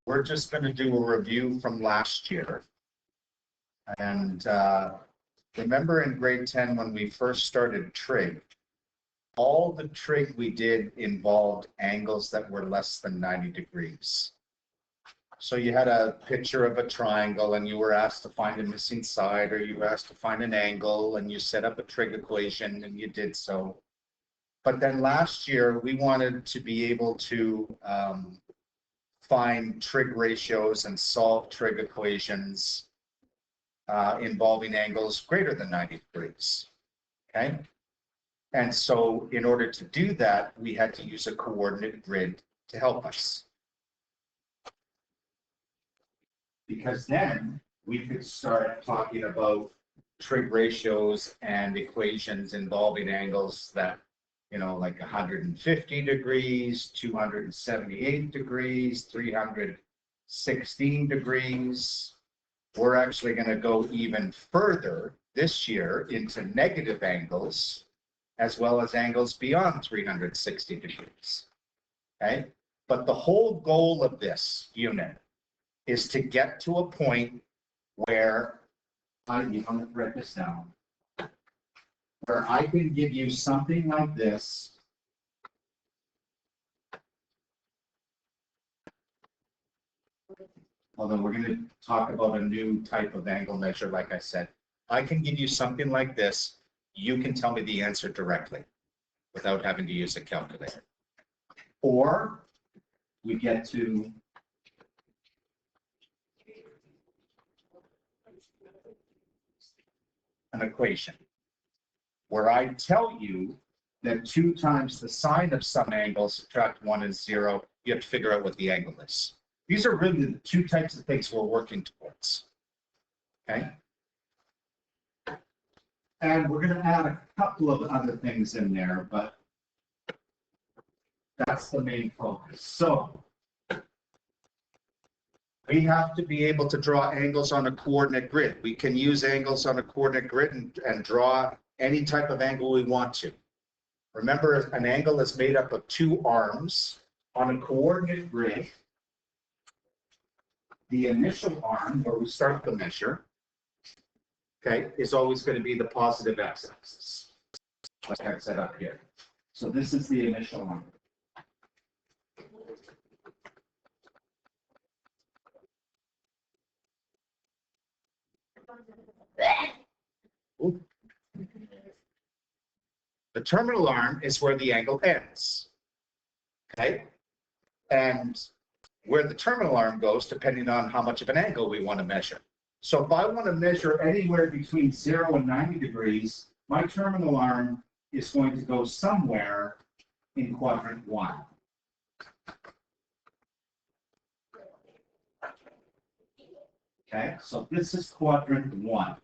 we're just going to do a review from last year. And remember in grade 10 when we first started trig, all the trig we did involved angles that were less than 90 degrees. So you had a picture of a triangle and you were asked to find a missing side, or you were asked to find an angle, and you set up a trig equation and you did so. But then last year we wanted to be able to find trig ratios and solve trig equations involving angles greater than 90 degrees, okay? And so in order to do that, we had to use a coordinate grid to help us. Because then we could start talking about trig ratios and equations involving angles that, you know, like 150 degrees, 278 degrees, 316 degrees. We're actually going to go even further this year into negative angles, as well as angles beyond 360 degrees, okay? But the whole goal of this unit is to get to a point where, you want to write this down, where I can give you something like this. Although we're going to talk about a new type of angle measure, like I said. I can give you something like this. You can tell me the answer directly without having to use a calculator. Or we get to an equation where I tell you that 2 times the sine of some angle subtract 1 is 0. You have to figure out what the angle is. These are really the 2 types of things we're working towards, okay? And we're going to add a couple of other things in there, but that's the main focus. So we have to be able to draw angles on a coordinate grid. We can use angles on a coordinate grid and draw any type of angle we want to. Remember, an angle is made up of 2 arms on a coordinate grid. The initial arm, where we start the measure, okay, is always going to be the positive x-axis, like I said up here. So this is the initial arm. Ooh. The terminal arm is where the angle ends, okay? And where the terminal arm goes, depending on how much of an angle we want to measure. So if I want to measure anywhere between 0 and 90 degrees, my terminal arm is going to go somewhere in quadrant 1. Okay, so this is quadrant 1.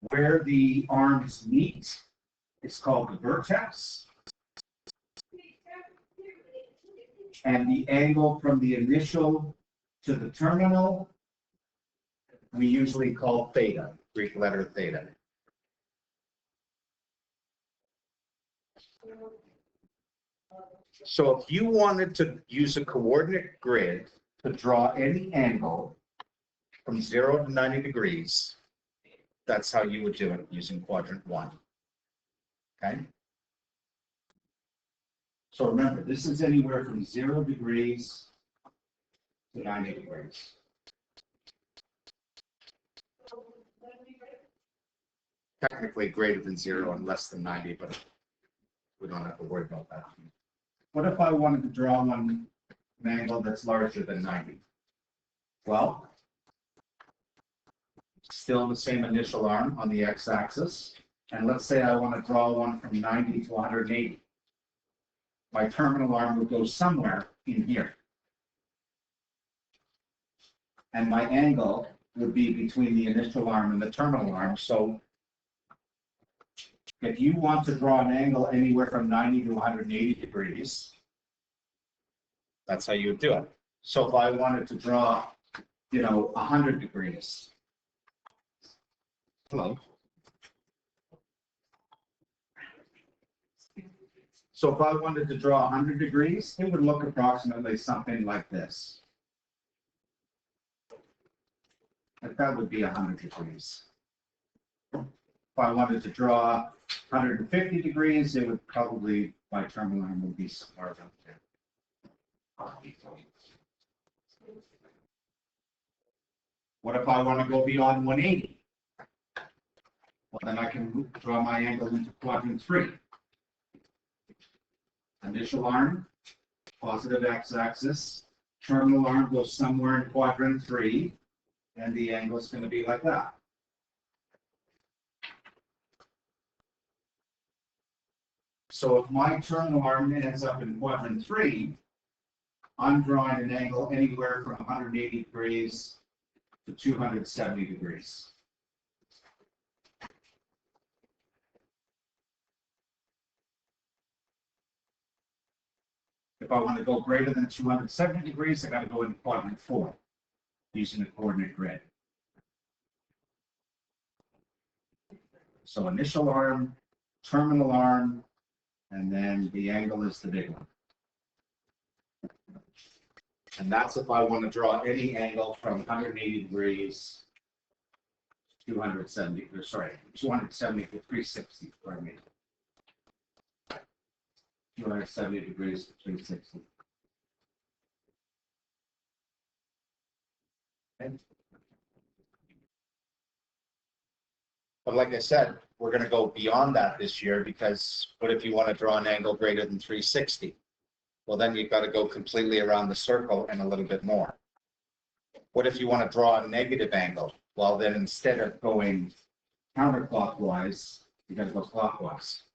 Where the arms meet is called the vertex. And the angle from the initial to the terminal, we usually call theta, Greek letter theta. So if you wanted to use a coordinate grid to draw any angle from 0 to 90 degrees, that's how you would do it using quadrant 1. Okay? So remember, this is anywhere from 0 degrees to 90 degrees. Technically greater than 0 and less than 90, but we don't have to worry about that. What if I wanted to draw an angle that's larger than 90? Well, still the same initial arm on the x-axis. And let's say I want to draw one from 90 to 180. My terminal arm would go somewhere in here. And my angle would be between the initial arm and the terminal arm. So if you want to draw an angle anywhere from 90 to 180 degrees, that's how you would do it. So if I wanted to draw, 100 degrees. Hello. So if I wanted to draw 100 degrees, it would look approximately something like this. Like that would be 100 degrees. If I wanted to draw 150 degrees, it would probably, my terminal arm would be somewhere around there. What if I want to go beyond 180? Well, then I can draw my angle into quadrant 3. Initial arm, positive x-axis. Terminal arm goes somewhere in quadrant 3, and the angle is going to be like that. So if my terminal arm ends up in quadrant 3, I'm drawing an angle anywhere from 180 degrees to 270 degrees. If I want to go greater than 270 degrees, I got to go in quadrant 4 using the coordinate grid. So initial arm, terminal arm, and then the angle is the big one. And that's if I want to draw any angle from 180 degrees, 270 to 360, pardon me. 270 degrees to 360. Okay. But like I said, we're going to go beyond that this year, because what if you want to draw an angle greater than 360? Well, then you've got to go completely around the circle and a little bit more. What if you want to draw a negative angle? Well, then instead of going counterclockwise, you got to go clockwise.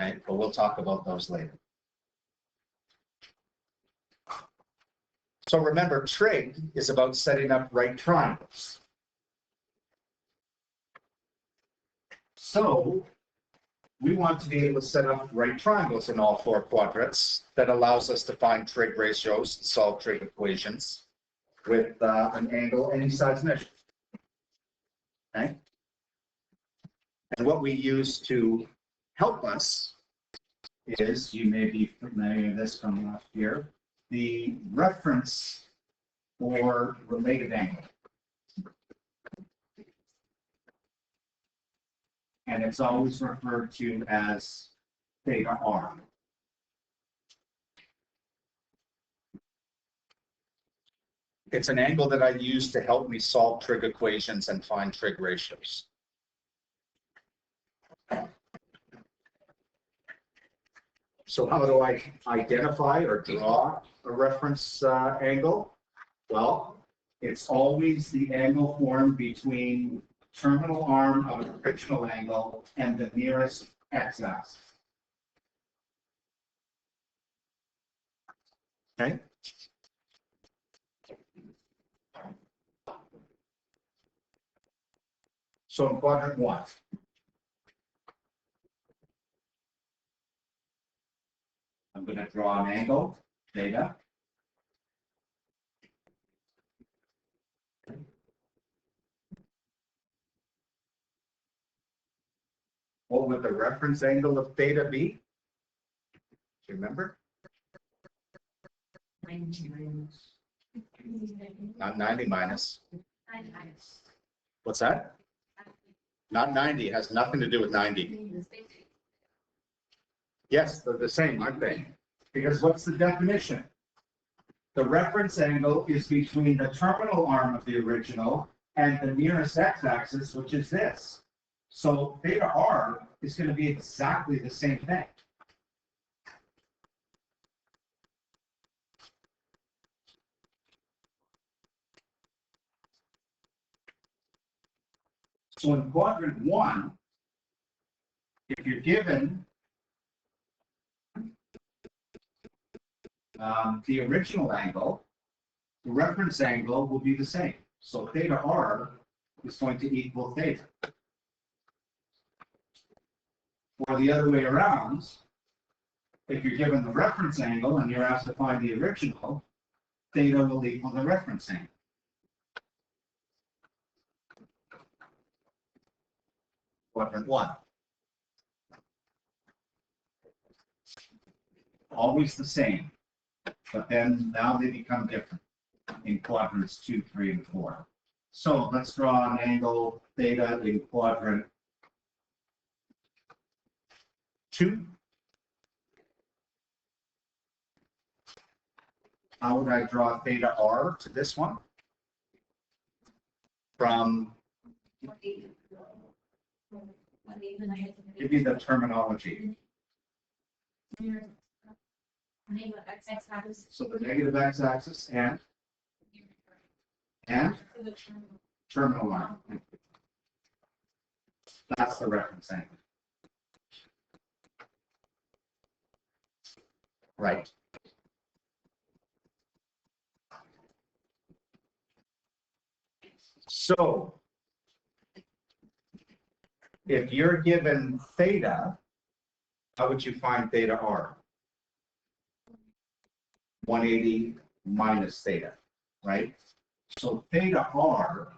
Okay, but we'll talk about those later. So remember, trig is about setting up right triangles. So we want to be able to set up right triangles in all 4 quadrants. That allows us to find trig ratios and solve trig equations with an angle any size measure. Okay? And what we use to help us is, you may be familiar with this from last year, the reference or related angle. And it's always referred to as theta r. It's an angle that I use to help me solve trig equations and find trig ratios. So how do I identify or draw a reference angle? Well, it's always the angle formed between terminal arm of an original angle and the nearest x-axis. Okay? So in quadrant 1, I'm going to draw an angle, theta. What would the reference angle of theta be? Do you remember? 90 minus. Not 90 minus. What's that? Not 90. It has nothing to do with 90. Yes, they're the same, aren't they? Because what's the definition? The reference angle is between the terminal arm of the original and the nearest x-axis, which is this. So theta r is going to be exactly the same thing. So in quadrant 1, if you're given the original angle, the reference angle will be the same. So theta r is going to equal theta. Or the other way around, if you're given the reference angle and you're asked to find the original, theta will equal the reference angle. Quadrant 1. always the same, but then now they become different in quadrants 2, 3, and 4. So let's draw an angle theta in quadrant 2. How would I draw theta r to this one? From, give me the terminology. So the negative x-axis and terminal line. That's the reference angle. Right. So if you're given theta, how would you find theta r? 180 minus theta, right? So theta r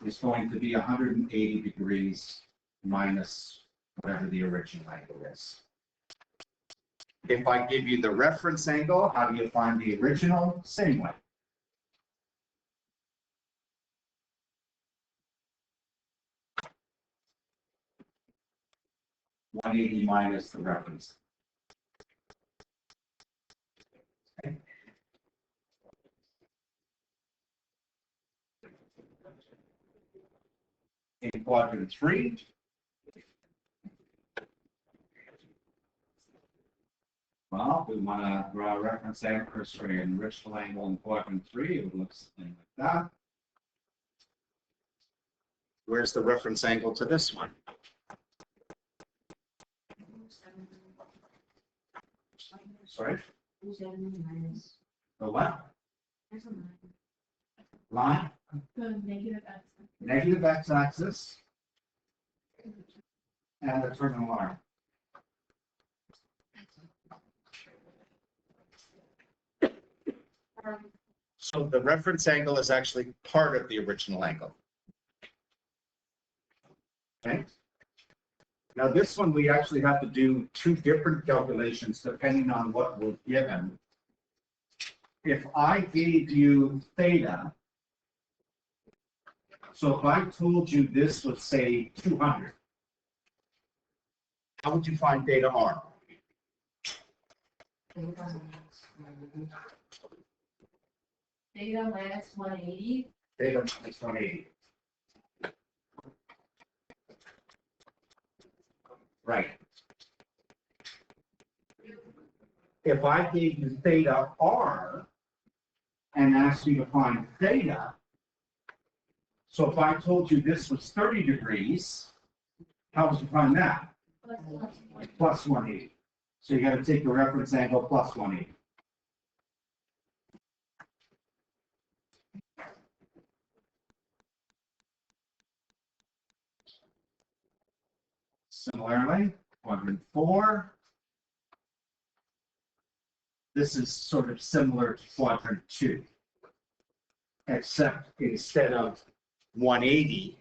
is going to be 180 degrees minus whatever the original angle is. If I give you the reference angle, how do you find the original? Same way. (180) minus the reference. Okay. In quadrant 3, well, we want to draw a reference angle for an original angle in quadrant 3. It would look something like that. Where's the reference angle to this one? Sorry? The what? Line? Negative x-axis and the terminal line. So the reference angle is actually part of the original angle. Okay. Now this one, we actually have to do two different calculations depending on what we're given. If I gave you theta, so if I told you this was, say, 200, how would you find theta r? Theta minus 180. Theta minus 180. Right. If I gave you theta r and asked you to find theta, so if I told you this was 30 degrees, how would you find that? Plus 180. So you got to take the reference angle plus 180. Similarly, quadrant 4. This is sort of similar to quadrant 2, except instead of 180,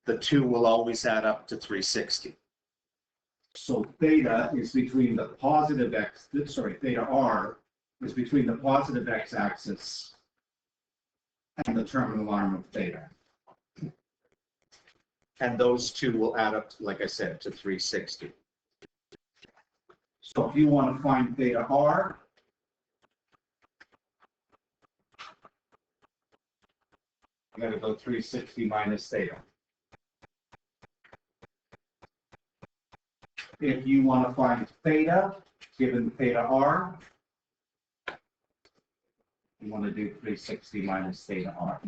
the 2 will always add up to 360. So theta is between the positive x, theta r is between the positive x-axis and the terminal arm of theta. And those two will add up, like I said, to 360. So if you want to find theta r, you got to go 360 minus theta. If you want to find theta, given theta r, you want to do 360 minus theta r.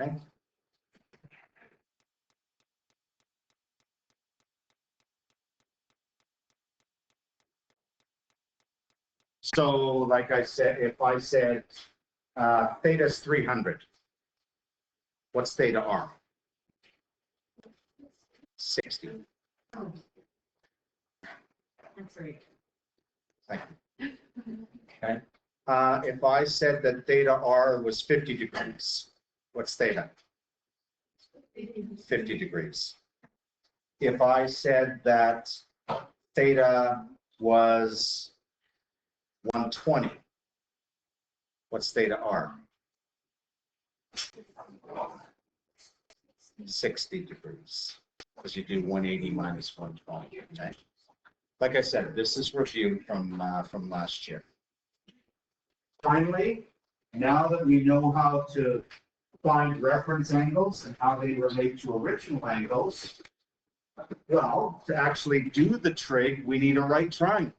Okay. So, like I said, if I said theta is 300, what's theta r? 60. That's right. Thank you. Okay. If I said that theta r was 50 degrees, what's theta? 50 degrees. if I said that theta was 120, what's theta r? 60 degrees, because you do 180 minus 120, okay? Like I said, this is review from last year. Finally, now that we know how to find reference angles and how they relate to original angles, well, To actually do the trig, we need a right triangle.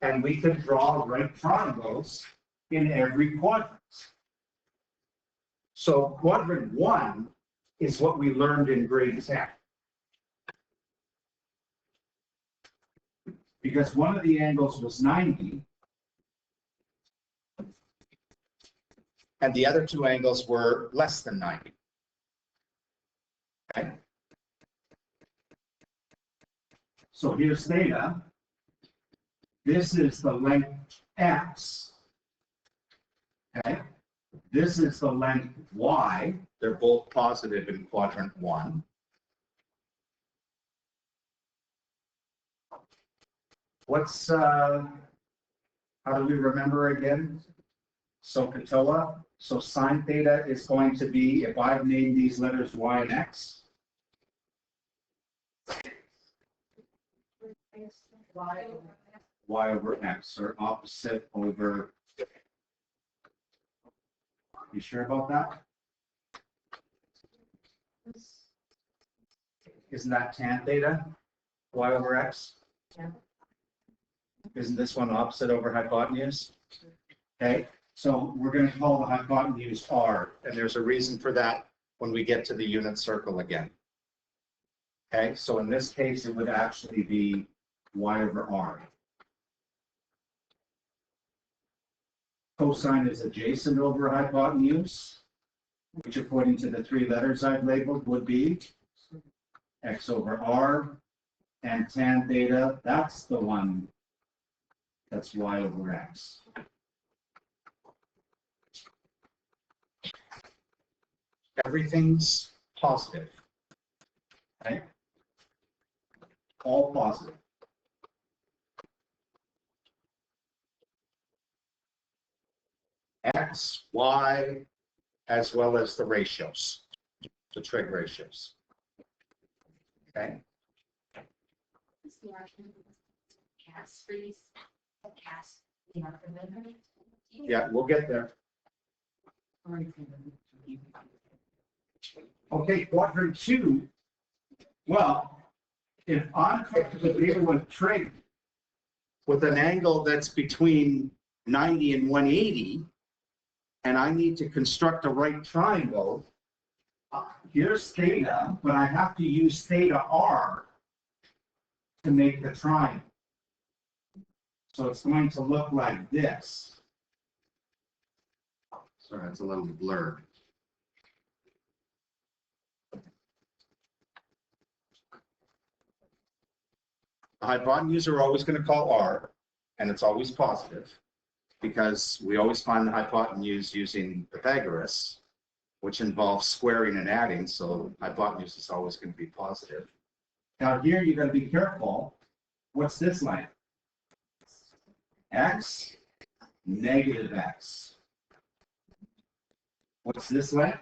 and we can draw right triangles in every quadrant. So quadrant 1 is what we learned in grade 10. Because one of the angles was 90, And the other two angles were less than 90. Okay, so here's theta. This is the length x. Okay, this is the length y. they're both positive in quadrant 1. What's, how do we remember again? SOHCAHTOA. So sine theta is going to be, if I've named these letters y and x, y over x, or opposite over. You sure about that? Isn't that tan theta, y over x? Yeah. Isn't this one opposite over hypotenuse? Okay, so we're going to call the hypotenuse r. And there's a reason for that when we get to the unit circle again. Okay, so in this case, it would actually be y over r. Cosine is adjacent over hypotenuse, which according to the three letters I've labeled would be x over r, and tan theta, that's the one that's y over x. Everything's positive. Okay? All positive. X, Y, as well as the ratios, the trig ratios. Okay, Cast freeze, cast, you know, remember? yeah, we'll get there. Okay, quadrant 2. Well, if I'm trying to deal with trig, With an angle that's between 90 and 180, and I need to construct a right triangle, here's theta, but I have to use theta r to make the triangle. So it's going to look like this. sorry, it's a little blurred. The hypotenuse are always going to call R, and it's always positive, because we always find the hypotenuse using Pythagoras, which involves squaring and adding, so hypotenuse is always going to be positive. Now here you got to be careful. What's this like? X, negative x. What's this like?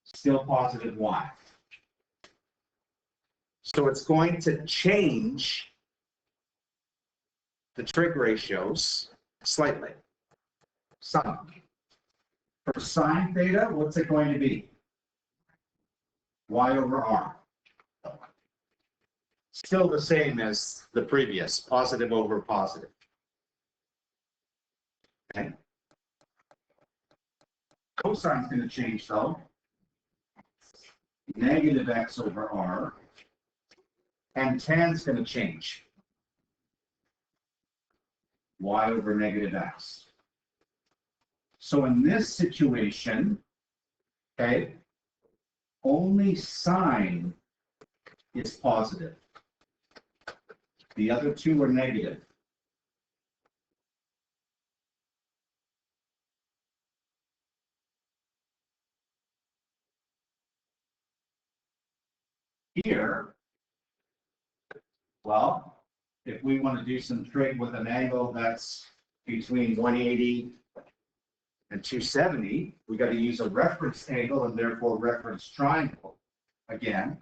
Still positive y. So it's going to change the trig ratios slightly. Some. For sine theta, what's it going to be? Y over r. Still the same as the previous, positive over positive. Okay. Cosine's going to change though. Negative x over r. And tan's going to change. Y over negative x. So in this situation, okay, only sine is positive. The other two are negative. Here, Well, if we want to do some trig with an angle that's between 180 and 270, we got to use a reference angle and therefore reference triangle again.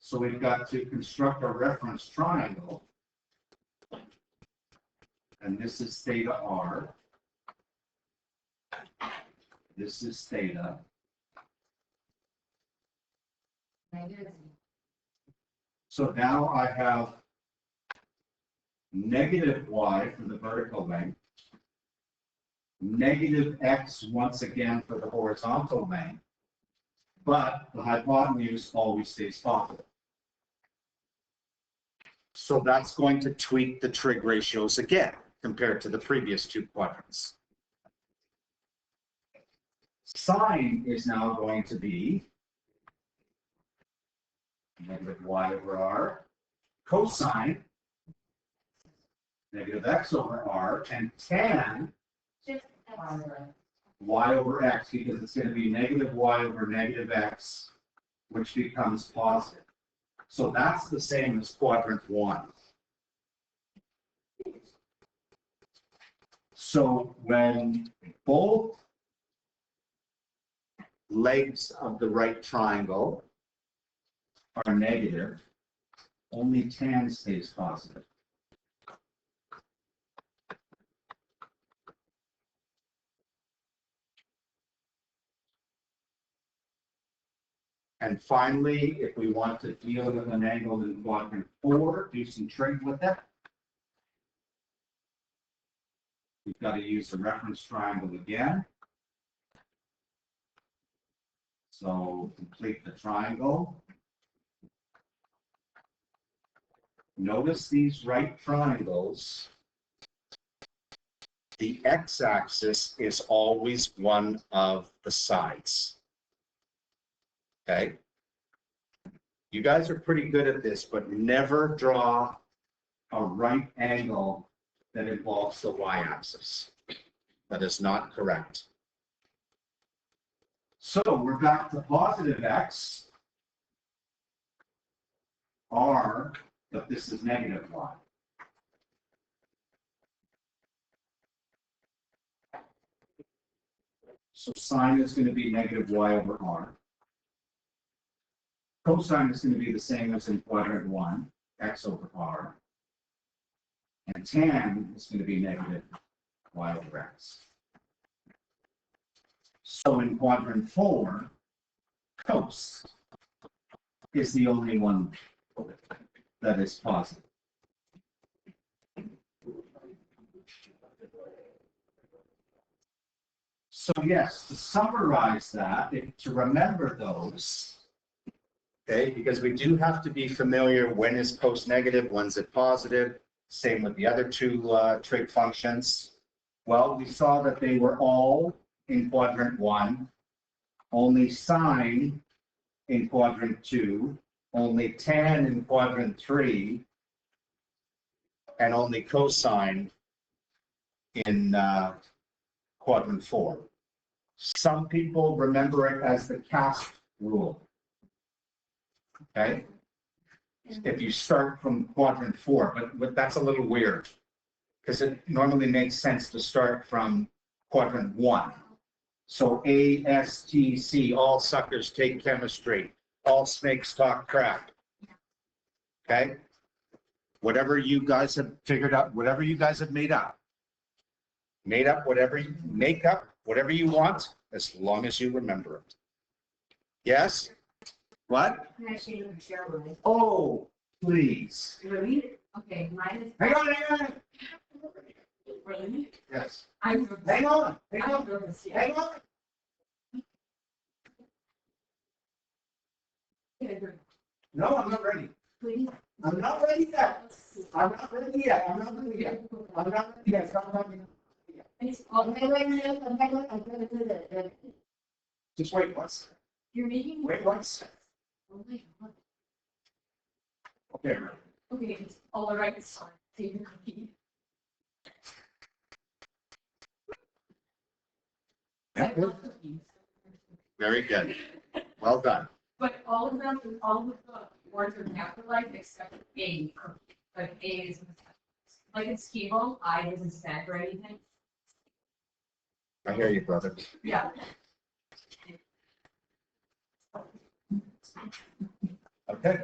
So we've got to construct a reference triangle. And this is theta r. This is theta. So now I have negative y for the vertical length, negative x once again for the horizontal length, but the hypotenuse always stays positive. So that's going to tweak the trig ratios again compared to the previous two quadrants. Sine is now going to be negative y over r, cosine, negative x over r, and tan y over x, because it's going to be negative y over negative x, which becomes positive. So that's the same as quadrant 1. So when both legs of the right triangle are negative, only tan stays positive. And finally, if we want to deal with an angle in quadrant 4, do some trig with it. We've got to use the reference triangle again. So complete the triangle. Notice these right triangles. The x-axis is always one of the sides. Okay? You guys are pretty good at this, but never draw a right angle that involves the y-axis. That is not correct. So we're back to positive x, r, but this is negative y. So sine is going to be negative y over r. Cosine is going to be the same as in quadrant 1, x over r. And tan is going to be negative y over x. So in quadrant 4, cos is the only one that is positive. So yes, to summarize that, to remember those, okay, because we do have to be familiar when is cos negative, when's it positive, same with the other two trig functions. Well, we saw that they were all in quadrant 1, only sine in quadrant 2, only tan in quadrant 3, and only cosine in quadrant 4. Some people remember it as the cast rule. Okay? If you start from quadrant 4, but that's a little weird because it normally makes sense to start from quadrant 1. So A, S, T, C, all suckers take chemistry, all snakes talk crap. Okay? Whatever you guys have figured out, whatever you guys have made up whatever you make up, whatever you want, as long as you remember it. Yes? What? Can I share mine? Oh, please. Really? Okay, mine is. Hang on. Really? Yes. I'm. Hang on. I'm nervous, yeah. Hang on. No, I'm not ready. Please. I'm not ready yet. I'm not ready yet. I'm not ready yet. Stop talking. Wait. Just wait once. You're making. Wait once. Oh my God. Okay. Okay, it's all right. Sorry. Take your cookie. I love cookies. Very good. Well done. But all of them, all of the words of afterlife except A, but A is like in Skibo, I doesn't stand for anything. I hear you, brother. Yeah. Okay.